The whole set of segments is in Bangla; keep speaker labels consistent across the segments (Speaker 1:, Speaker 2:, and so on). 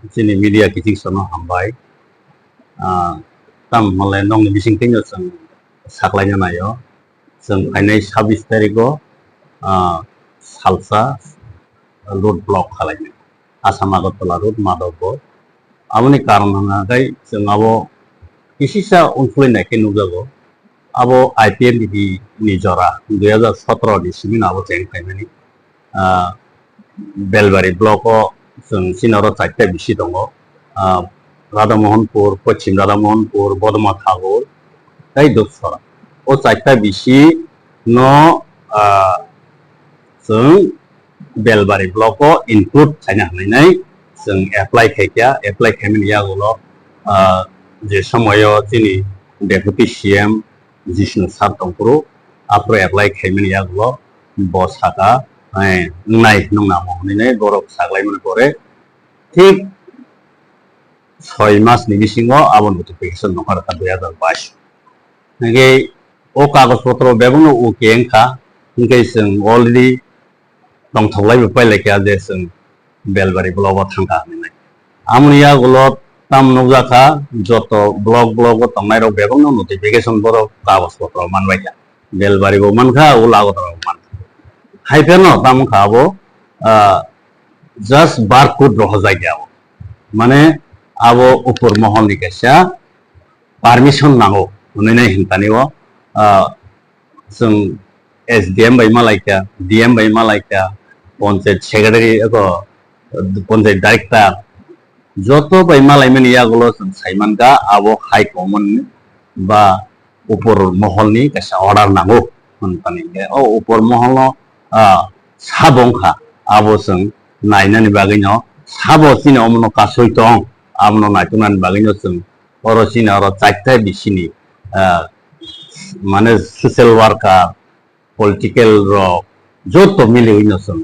Speaker 1: sini media kiting sono hambai tam malai nong ni bising tingyo sang saklanya nayo sang ainai 26 tariko salsa road block khalai Asam Agartala road Madhawpur amoni karon hangai जों abo isisa unflin naike nujago abo IPM di nijora 2017 ni simin abo jeng khaimani Belbari block जों सिनारो 4टा बिसि दङ राधामोहनपुर पश्चिम राधामोहनपुर बदमा ठाकुर ताई दसरा ओ 4टा बिसि न जों बेलबारी ब्लक इनक्लुड खायनो हानाय जों एप्लाइ खायमेन यागोल जे समायाव जोंनि डेपुटी सीएम जिष्णु सार दंपुरु आप्रो एप्लाइ खायमेन यागोल बसाका नाय नंना महनै गरब साग्लाय मन करे ठीक 6 मास नि बिसिङाव आबो नोटिफिकेशन नखर का 2022 नगे ओ कागज पत्र बेगनो ओ केंखा इनके जों अलरेडी दंथलाय पाइलायखा जे जों बेलबारी ब्लक थांगा होननाय आमनिया गलत ताम नौजाखा जत ब्लक थांनाय रो बेगनो नोटिफिकेशन बर कागज पत्र मानबायखा बेलबारी गो मानखा ओ लागत मान हाइफेनो ताम खाबो जस्ट बारकोड रह जायगायाव माने आबो ऊपर महलनि कैसा परमिशन नांगौ होननाय हिंतानिव जों एसडीएम बाय मालायका डीएम बाय मालायका पंचायत सेक्रेटारि पंचायत डाइरेक्टर जत बाय मालायमोन यागोल जों साइमानगा आबो हाइ कमान्ड बा ऊपर महलनि कैसा अर्डार नांगौ होनतानि ओ ऊपर महल साबंखा आबो जों नायनानै बागैनो साबो सिना अमनो कासय दं आमनो नायथुनानै बागैनो जों अरसिना अर 4टा बिसिनि माने सोशल वर्कार पलिटिकल रो जत मिले होइनो जों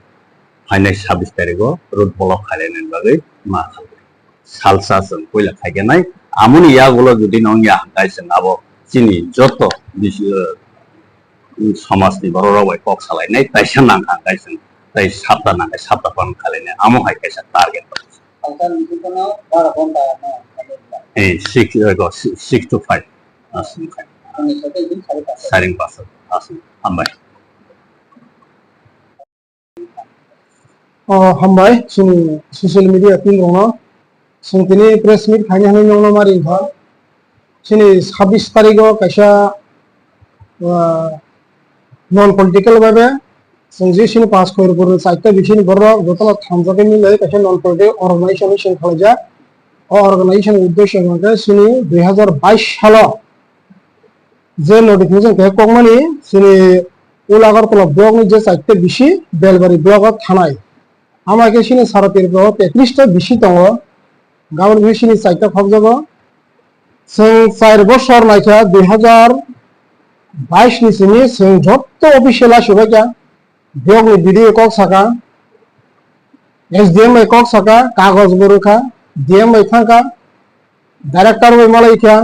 Speaker 1: फाइनाय 26 तारिखो रोड ब्लक खालायनानै बागै मा सालसा जों कयला खायगेनाय आमुनि यागोल जुदि नंया गायसों आबो सिनि जत समाजनि बर' रावै कक सालायनाय ताइसा नांखा गायसों ताइ साप्ता नांखा साप्ता पान खालायनाय आमो हाय कैसा टारगेट ए 6 to 5 आसिम सारिं पास आसिम हामबाय
Speaker 2: हामबाय जोंनि ससियेल मिडिया टिम दङ जोंनि प्रेस मिट खायनो हानाय नंला मारै हा जोंनि 26 तारिखआव कैसा नन पलिटिकल भावे जों जे सिनि पास खरफोर 4टा बिसिनि बर' गतला थामजाके मिले कैसा नन पलिटिकल अर्गानाइजेशन खालायजा अर्गानाइजेशन उद्देश्य माने सिनि 2022 सालाव जे नोटिफिकेशन के कगमानि सिनि उलागरतला ब्लक नि जे 4टा बिसि बेलबारी ब्लक थानाय आमाके सिनि सारातिर ब्लक 33टा बिसि दङ गाबोन बिसिनि 4टा खबजाबो जों 4 बोसोर नायखा 2022 नि सिनि जों जत्त अफिसियेल आसुबायका ब्लक नि वीडियो कक साका एसडीएम बाय कक साका कागज बरुखा डीएम बाय थांका डायरेक्टर बाय मालायखा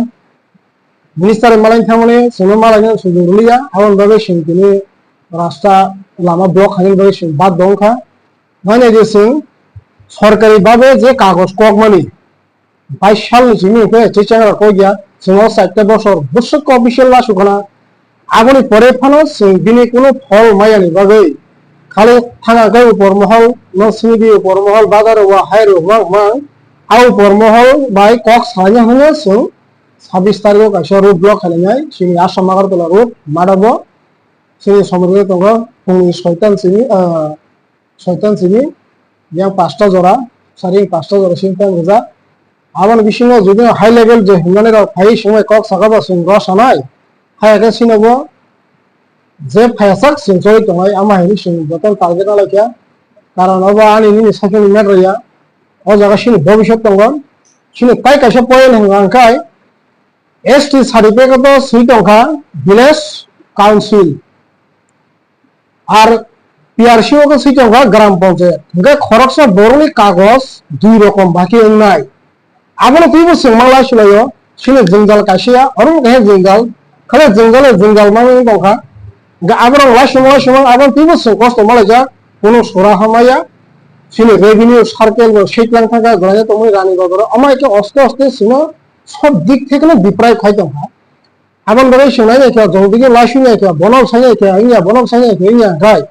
Speaker 2: मिनिस्टार मालायनि थांमोने जों मालायनि सुजुरलिया आवन बागै सिंनि रास्ता लामा ब्लक खायनि बागै सिं बाद दंखा माने जे जों सरकारि भावे जे कागज कक मानि 22 साल सिनि के चेचांगा को गया जों 4टा बोसोर बुसक अफिसियेल आसुखना आगोनि परे फानो जों बिनि कोनो फल मायानि बागै खालि थाङाखै ऊपर महल न सिनि ऊपर महल बाजार वा हायरो मा आउ ऊपर महल बाय कक सायनो हनो जों 26 तारिखआव कैसा रोड ब्लक खालामनाय सिनि आसाम आगरतला रोड मादाबो सिनि समरगे दङ फुंनि 6 सिनि या 5टा जरा सारि 5टा जरा सिनता गोजा आवन बिसिङाव जुदि हाई लेभेल जे हमनानै राव फाइ समय कक सागाबा जों रसानाय हायगा सिनबो जे फायसाक सिनसय दङाय आमा हिनि सिन बतन टारगेट आलायखा कारण अब आनि साखिनि मेरया ओ जागा सिनि भबिष्यत दङ सिनि काय कैसा पयेन हंगांखाय एसटी सार्टिफिकेट तो सुई दंखा विलेज काउंसिल और पीआरसी को सुई दंखा ग्राम पंचायत हंगा खरकसा बरनि कागज 2 रकम बाकी होननाय आबो तुइबो सोंमाला सुलायो सिनि जंजाल कासिया अरु कहे जंजाल खाले जंजाल माने दंखा गा आबो लासुमा आबो तुइबो सों कस्त मालायजा कोनो सरा हमाया sini revenue circle bo sheklang thaka gaya to moi rani gogoro ama ke oste oste sino সব দিক থেকে না বিপ্রায় খাইতাম হ্যাঁ আবার বলে শোনা যায় কেউ জলদিকে লাইসু যায় কেউ বনক সাইয়া কেউ ইয়া বনক সাইয়া কেউ ইয়া গায়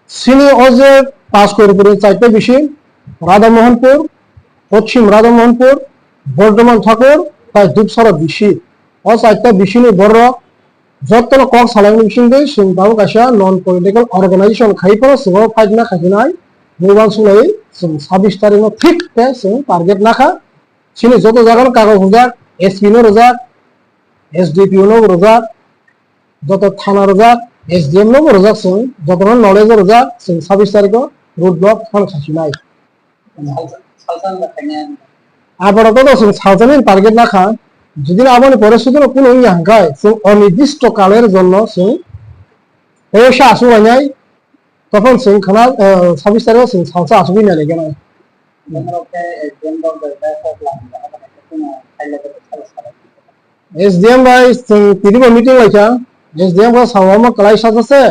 Speaker 2: সিনি অজে পাস করে করে চাইতে বেশি রাধামোহনপুর পশ্চিম রাধামোহনপুর বর্ধমান ঠাকুর তাই দুপসরা বেশি ও চাইতে বেশি নি বড় যতন কক সালাইনি বেশি দেই সিং বাবু কাশা নন পলিটিক্যাল অর্গানাইজেশন খাইপো সিং ফাইজনা খাইনাই নির্বাচন সুলাই সিং 26 তারিখ ঠিক তে সিং টার্গেট নাখা সিনি যত জায়গার কাগজ রোজাক এসপি নো রোজাক এসডিপি নো রোজাক যত থানা রোজাক এসডিএম নো রোজাক সিং যত নলেজ রোজাক সিং 26 তারিখ রোড ব্লক ফল খাইনাই আবার তো সিং সাউজানিন টার্গেট নাখা যদি আবার পরিস্থিতির কোনো ইয়াঙ্গায় সিং অনির্দিষ্ট কালের জন্য সিং এসে আসু বানাই তখন সিং খানা 26 তারিখ সিং সাউসা আসবি না লেগে না SDM by tiri ba meeting laika SDM ba sawama kalai sajase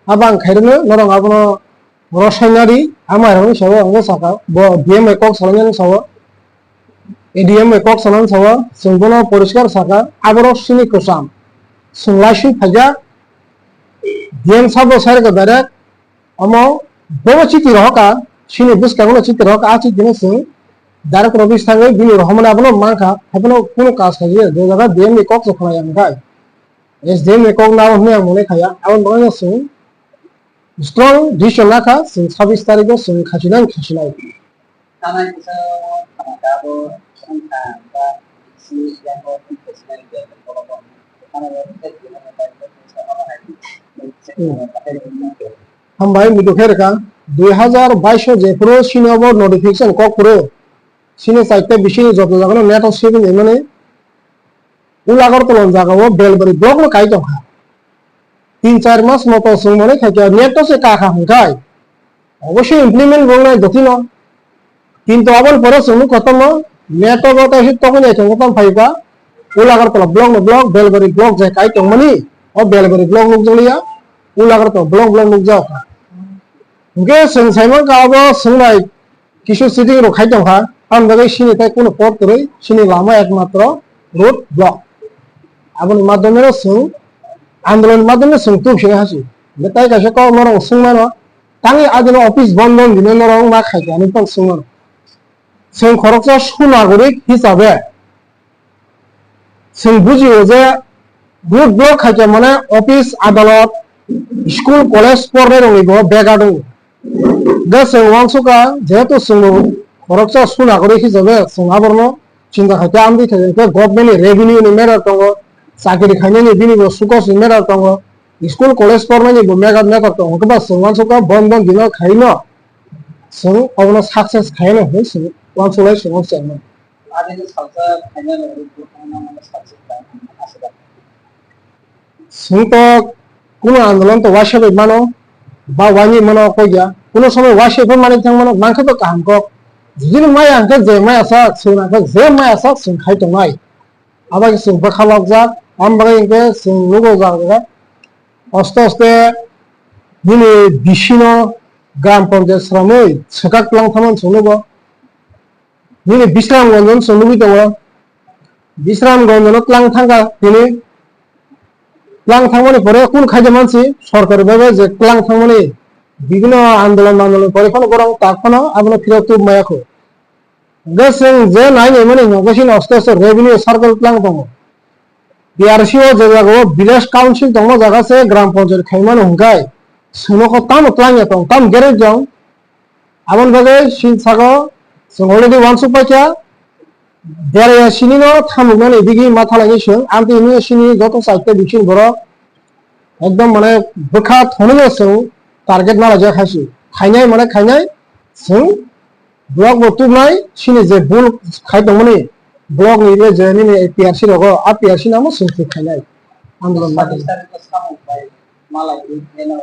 Speaker 2: abang khairno norong abono rosainari amar honi sawo anga saka bo DM ekok salanya sawo ADM ekok salan sawo singbono poriskar saka aboro sini kosam sunglaisin phaja DM sabo sare ka dare amo bobo chiti roka sini bus kagono chiti roka achi dine sing direct office থাকে বিনি রহমান আপনো মাখা আপনো কোন কাজ খাইয়ে যে জায়গা ডিএম একক খায় আমি খাই এসডিএম একক না হনে মনে খায়া আবার বলে সিং স্ট্রং ডিসিশন রাখা সিং 26 তারিখে Singh খাচিনাই
Speaker 3: Taman sa kamatabo sa ba si yan ko personal de ko. Ano yung sa
Speaker 2: हम भाई मिटो खेर का 2022 যে পুরো সিনেমা নোটিফিকেশন কক পুরো সিনে সাইটে বেশি যত জায়গা নেট সেভিং মানে উলাগর তলন জায়গা ও বেলবাড়ি ব্লক নো কাই দখা 3-4 মাস মতো সময় খাইতে নেট তো সে কাকা হকাই অবশ্যই ইমপ্লিমেন্ট বলনা যতিন কিন্তু আবার পরে শুনু কত নেট কথা হিত তখন যাইছে কত ফাইবা উলাগর তল ব্লক বেলবাড়ি ব্লক যায় কাই তমনি ও বেলবাড়ি ব্লক নো জলিয়া উলাগর তো ব্লক নো যাও গে সেন সাইমন কাবো সুনাই কিছু সিটিং रो খাই দখা আমদাগে সিনেতে কোনো পথ করে সিনে লামা একমাত্র রোড ব্লক আবনি মাধ্যমে সুং আন্দোলন মাধ্যমে সুং তুব সিনে হাসি তাই কাছে ক মরং সুংমানো তাঙ্গি আদিন অফিস বন্ধ দিনে মরং মা খাইতে আমি পং সুংমানো সুং খরচা সুনাগরিক হিসাবে সুং বুঝিও যে রোড ব্লক খাইতে মানে অফিস আদালত স্কুল কলেজ পড়ে রইব বেগাডু গেছে ওয়াংসুকা যেহেতু সুং খরচা সুনাগরিক হিসাবে সুং আবরনো চিন্তা খাইতে আমদি থাকে গভর্নমেন্ট রেভিনিউ নি মেরার তঙ্গ চাকরি খাইনি বিনি সুকস নি মেরার তঙ্গ স্কুল কলেজ পড়মানি মেগাদ মেকার তঙ্গ কবা সুং ওয়াংসুকা বন্ধ দিন খাইনো সুং অবনো সাকসেস খাইনো হই সুং ওয়াংসুলাই সুং চাইনো
Speaker 3: আদিন সালসা ফাইনাল রূপ মানে সাকসেস আসলে
Speaker 2: সুং তো কোনো আন্দোলন তো ওয়াশাবে মানো বা ওয়ানি মানো কইয়া কোনো সময় ওয়াশাবে মানে থাং মানো মানকে তো কাম কক যদি মাই আঙ্কে যে মাই আসা সুং আঙ্কে যে মাই আসা সুং খাই তো নাই আবার সুং বখালক যা আমবাগে ইনকে সুং লোগো যা আস্তে আস্তে দিনে বিশিনো গ্রাম পঞ্চায়েত শ্রমই সেকাক প্লাং থামান শুনব দিনে বিশ্রামগঞ্জন শুনবি তো বিশ্রামগঞ্জন প্লাং থাঙ্গা দিনে প্লাং থাঙ্গনি পরে কোন খাইতে মানসি সরকারি ভাবে যে প্লাং থাঙ্গনি বিভিন্ন আন্দোলন পরে কোনো গরম তখনও আপনার ফিরত মায়াখো গেছেন যে নাই মানে নগেশন আস্তে আস্তে রেভিনিউ সার্কেল প্লাং দङ বিআরসি ও যে জায়গা ভিলেজ কাউন্সিল দङ জায়গাছে গ্রাম পঞ্চায়েত খাইমান হুঙ্গাই সুনকো তাম প্লাং এতং তাম গেরেজ দङ আমন ভাগে সিন সাগো जों অলরেডি ওয়ানসু পাইছা দেরে সিনিনো থামুগনানি দিগি মাথা লাগিছে আন্তি ইনি সিনি যত সাইতে বিছিন বড় একদম মানে বখা থনিও সং টার্গেট না লাগা খাইছি খাইনাই মানে খাইনাই जों ব্লক বতু নাই সিনি যে বুল খাই দমনি ব্লক নিবে যে নি এপিআরসি লগো আপিআরসি নামো সুখি খাইনাই আন্দোলন মাতে
Speaker 3: মালাই এনো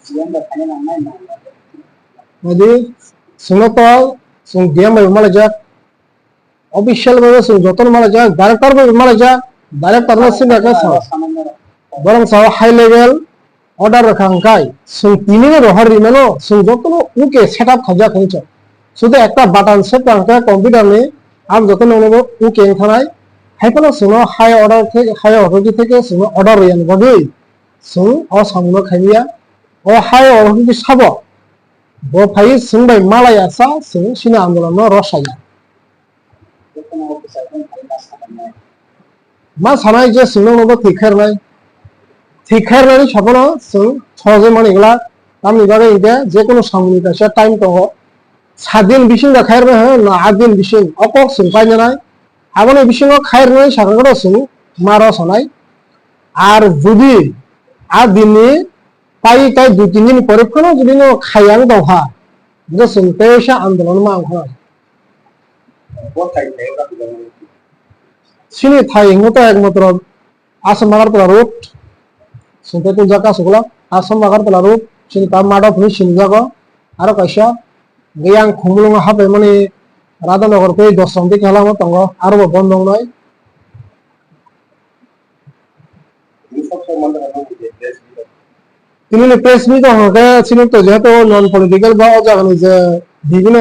Speaker 3: সিএম দা খাইনা নাই না
Speaker 2: যদি সুনতো সুং ডিএম বাই মালাজা অফিশিয়াল ভাবে সুং যতন মালাজা ডাইরেক্টর বাই মালাজা ডাইরেক্টর না সিনা কা সাও বরং সাও হাই লেভেল order রাখাঙ্কাই जों তিনিও রহার রিমেনো जों যতনো উকে সেটআপ খাজা খাইছ শুধু একটা বাটন সেট রাখা কম্পিউটারে আম যতনো নেব উকে এখানায় হাইপনো जों হাই অর্ডার থেকে जों অর্ডার রিয়ান বাগৈ जों অ সামনো খাইয়া ও হাই অর্ডার সাব ব ফাই जों বাই মালায়া সা जों সিনা আন্দোলন রসায়া
Speaker 3: কোনো অফিসার কোন মাছ খাবেন
Speaker 2: मा सानाय जे जों नबो थिखारनायनि सापनो जों सहजे मानिग्ला तामनि बागै इदे जे कोनो सामनि कासे टाइम दङ 7 दिन बिसिं दा खायरनो हो ना 8 दिन बिसिं अकक जों पाइनाय आबोनो बिसिङाव खायरनाय सारगोन जों मारा सानाय আর যদি আর দিনে পাই তাই 2-3 দিন পরে কোনো যদি নো খায়াং দহা যে जों পেশা আন্দোলন মা হয়
Speaker 3: কোথায় থেকে ওরা কি
Speaker 2: sini thai ngoto ekmaત્ર asam agartala road sinta tu jaka sugla asam agartala road sini tam mado phuni sini jago aro kaisa geyang khumlung hape mani radhanagar pe 10 টি খেলাম তঙ্গ আরো বন্ধ নয়
Speaker 3: এই সব সম্বন্ধে আমাদের দেশ
Speaker 2: তিনি প্রেস মিট হতে ছিল তো যেহেতু নন পলিটিক্যাল বা জাগানি যে বিভিন্ন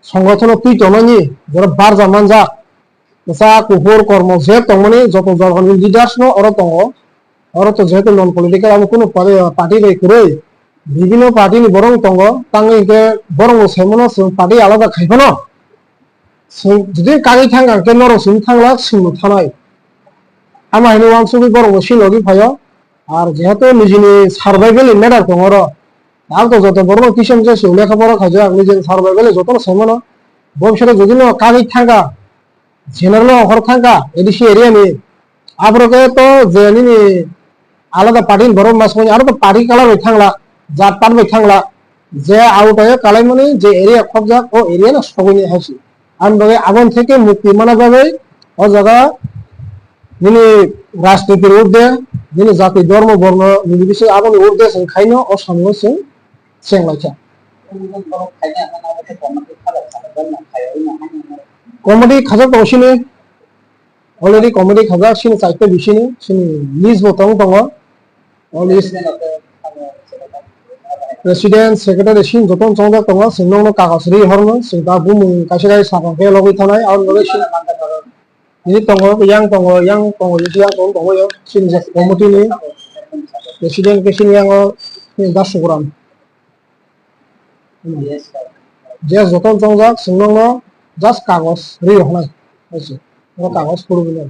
Speaker 2: সংগঠন তুই জননি যারা বার জামান যা যা কুপুর কর্ম যে তমনি যত জনগণ লিডার্স নো অর তো যেহেতু নন পলিটিক্যাল আমি কোনো পার্টি রে করে বিভিন্ন পার্টি নি বরং তঙ্গ তাঙ্গে বরং সেমন পার্টি আলাদা খাইব না যদি কাগি থাঙ্গা কে নর সিং থাংলা সিমু থানাই আমা হেনো ওয়ানসুবি বরং সিলগি ফায় আর যেহেতু নিজেনি সার্ভাইভেল ম্যাটার দঙর আর তো যত বড় কিসম যে লেখাপড়া খাইছে নিজের সার্ভাইভেল যত সেমন ভবিষ্যতে যদি কাগি থাঙ্গা জেনারেল অফার থাকা এডিসি এরিয়া নিয়ে আবরকে তো জেনি আলাদা পার্টি বড় মাস আর তো পার্টি কালার হয়ে থাকলা জাত পাট হয়ে থাকলা যে আউট হয়ে কালাই মানে যে এরিয়া খবজা ও এরিয়া না সবই নিয়ে হাসি আমি আগুন থেকে মুক্তি মানা যাবে ও জায়গা যিনি রাজনীতির ঊর্ধ্বে যিনি জাতি ধর্ম বর্ণ নির্বিশেষে আগুন ঊর্ধ্বে খাইন ও সামনে চেংলাইছা
Speaker 3: খাইনা না আমাদের কমিটি খারাপ খারাপ না খাইও না
Speaker 2: কমেডি খাজা দশিনি অলরেডি কমেডি খাজা সিনি চাইতে বিশিনি সিনি লিজ বতং দङ লিজ প্রেসিডেন্ট সেক্রেটারি সিন যতন চংদা দङ সিনং কাগজ रि हरनो सिं दा बुमुं कासे गाय साखंके लगै थानाय आरो लगै सिन नि दङ yang दङ yang दङ yo सिन जे कमिटि नि प्रेसिडेंट के सिन yang दा सुग्राम जे যতন চংদা সিনং জাস্ট কাগজ रि हरनाय আছে কাগজ পড়বে না